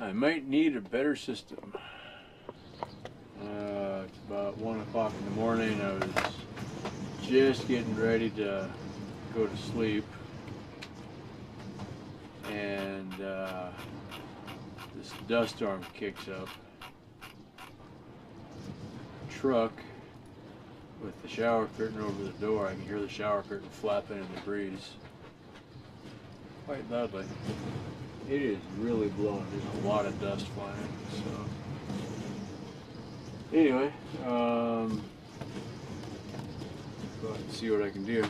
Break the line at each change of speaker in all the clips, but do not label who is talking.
I might need a better system. It's about 1 o'clock in the morning. I was just getting ready to go to sleep, and this dust storm kicks up. Truck with the shower curtain over the door. I can hear the shower curtain flapping in the breeze quite loudly. It is really blowing. There's a lot of dust flying. So anyway, go out and see what I can do.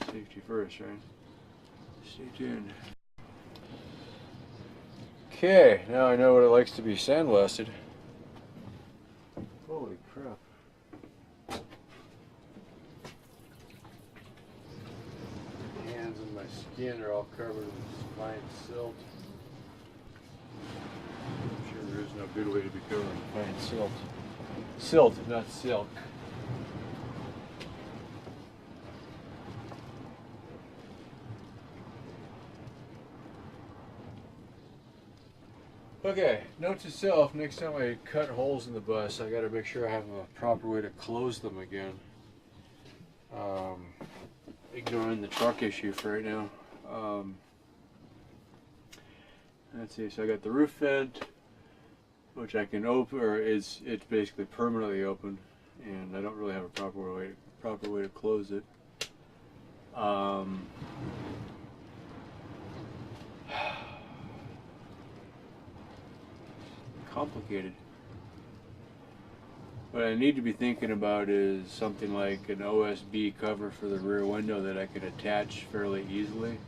Safety first, right? Stay tuned. Okay, now I know what it likes to be sandblasted. Holy crap. My hands and my skin are all covered with fine silt. I'm sure there is no good way to be covered in fine silt. Silt, not silk. Okay, note to self, next time I cut holes in the bus, I gotta make sure I have a proper way to close them again. Ignoring the truck issue for right now. Let's see, so I got the roof vent, which I can open, or it's basically permanently open, and I don't really have a proper way to close it. Complicated. What I need to be thinking about is something like an OSB cover for the rear window that I could attach fairly easily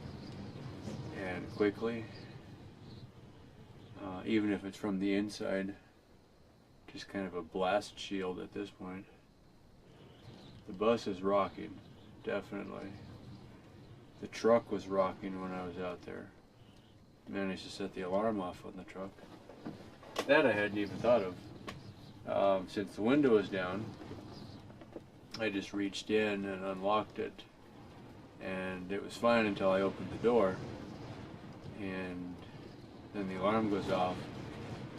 and quickly, even if it's from the inside. Just kind of a blast shield at this point. The bus is rocking, definitely. The truck was rocking when I was out there. Managed to set the alarm off on the truck. That I hadn't even thought of. Since the window is down, I just reached in and unlocked it, and it was fine until I opened the door, and then the alarm goes off.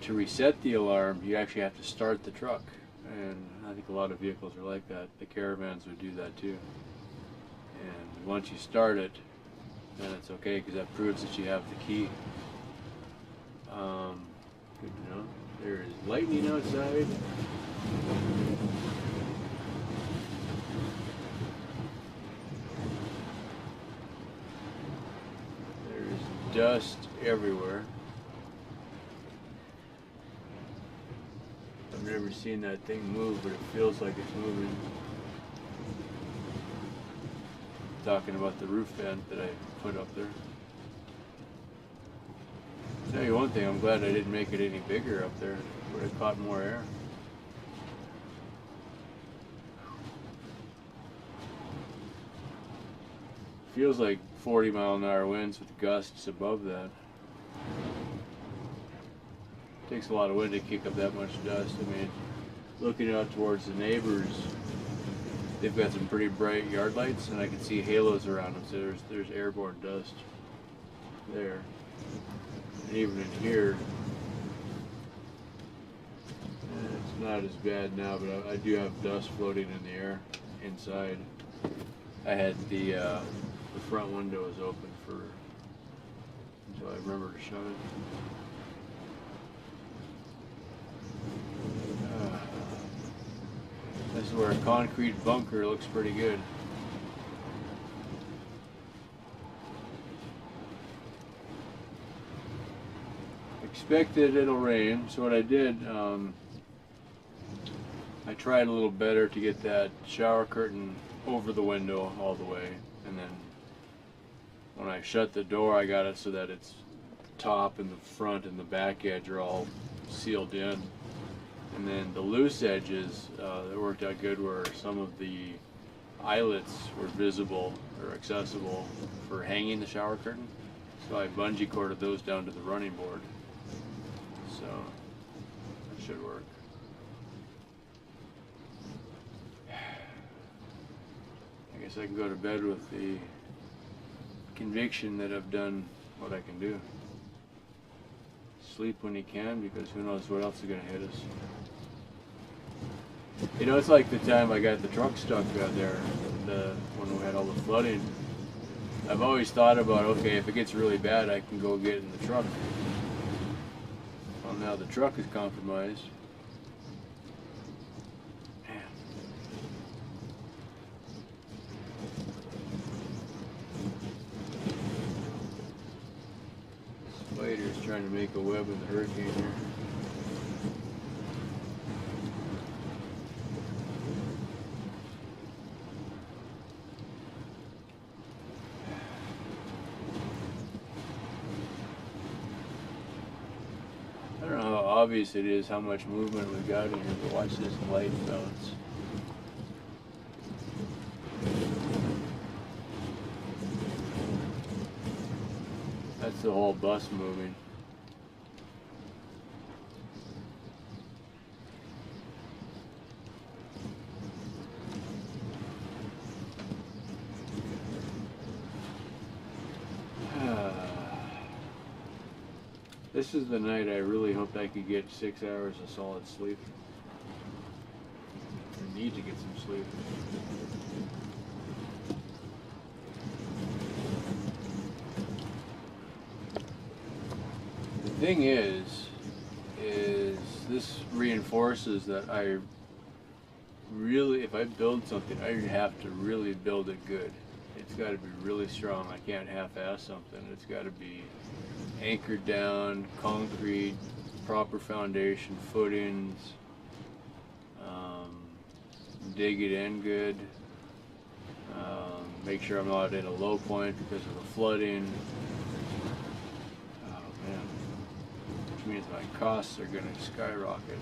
To reset the alarm, you actually have to start the truck, and I think a lot of vehicles are like that. The Caravans would do that too. And once you start it, then it's okay, because that proves that you have the key. Good to know. There is lightning outside. There is dust everywhere. I've never seen that thing move, but it feels like it's moving. Talking about the roof vent that I put up there. Tell you one thing, I'm glad I didn't make it any bigger up there. Would have caught more air. Feels like 40-mile-an-hour winds with gusts above that. Takes a lot of wind to kick up that much dust. I mean, looking out towards the neighbors, they've got some pretty bright yard lights, and I can see halos around them. So there's airborne dust there. And even in here, it's not as bad now, but I do have dust floating in the air inside. I had the front windows open until I remember to shut it. This is where a concrete bunker looks pretty good. Expected it'll rain, so what I did, I tried a little better to get that shower curtain over the window all the way, and then when I shut the door, I got it so that its top and the front and the back edge are all sealed in, and then the loose edges that worked out good were some of the eyelets were visible or accessible for hanging the shower curtain, so I bungee corded those down to the running board. So that should work. I guess I can go to bed with the conviction that I've done what I can do. sleep when he can, because who knows what else is going to hit us. You know, it's like the time I got the truck stuck out there, when we had all the flooding. I've always thought about, okay, if it gets really bad, I can go get in the truck. Well, now the truck is compromised. Man. Spider's trying to make a web in the hurricane here. I don't know how obvious it is how much movement we've got in here, but watch this light bounce. That's the whole bus moving. This is the night I really hoped I could get 6 hours of solid sleep. I need to get some sleep. The thing is this reinforces that I really, if I build something, I have to really build it good. It's got to be really strong. I can't half-ass something. It's got to be anchored down, concrete, proper foundation, footings, dig it in good, make sure I'm not at a low point because of the flooding. Oh man, which means my costs are going to skyrocket.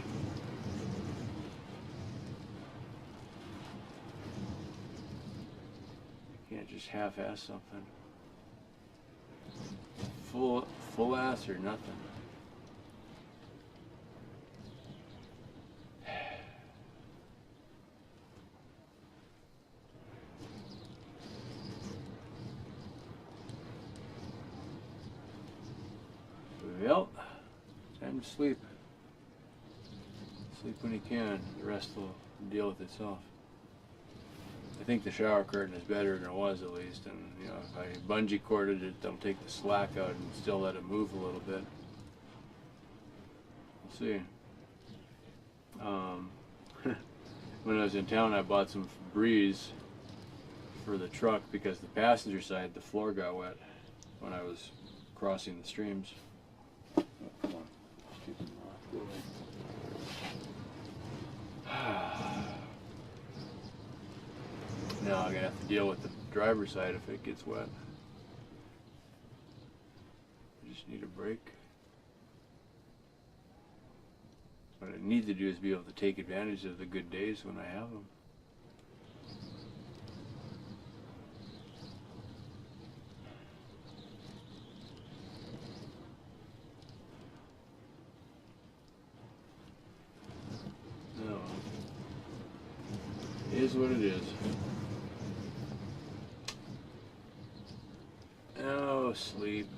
You can't just half-ass something. Full ass or nothing. Well, time to sleep. Sleep when you can. The rest will deal with itself. I think the shower curtain is better than it was, at least, and you know, if I bungee corded it, I'll take the slack out and still let it move a little bit. We'll see. When I was in town, I bought some Breeze for the truck because the passenger side, the floor got wet when I was crossing the streams. Oh, come on, stupid moth, go away. Now I'm going to have to deal with the driver's side if it gets wet. I just need a break. What I need to do is be able to take advantage of the good days when I have them. No. It is what it is. Oh, sleep.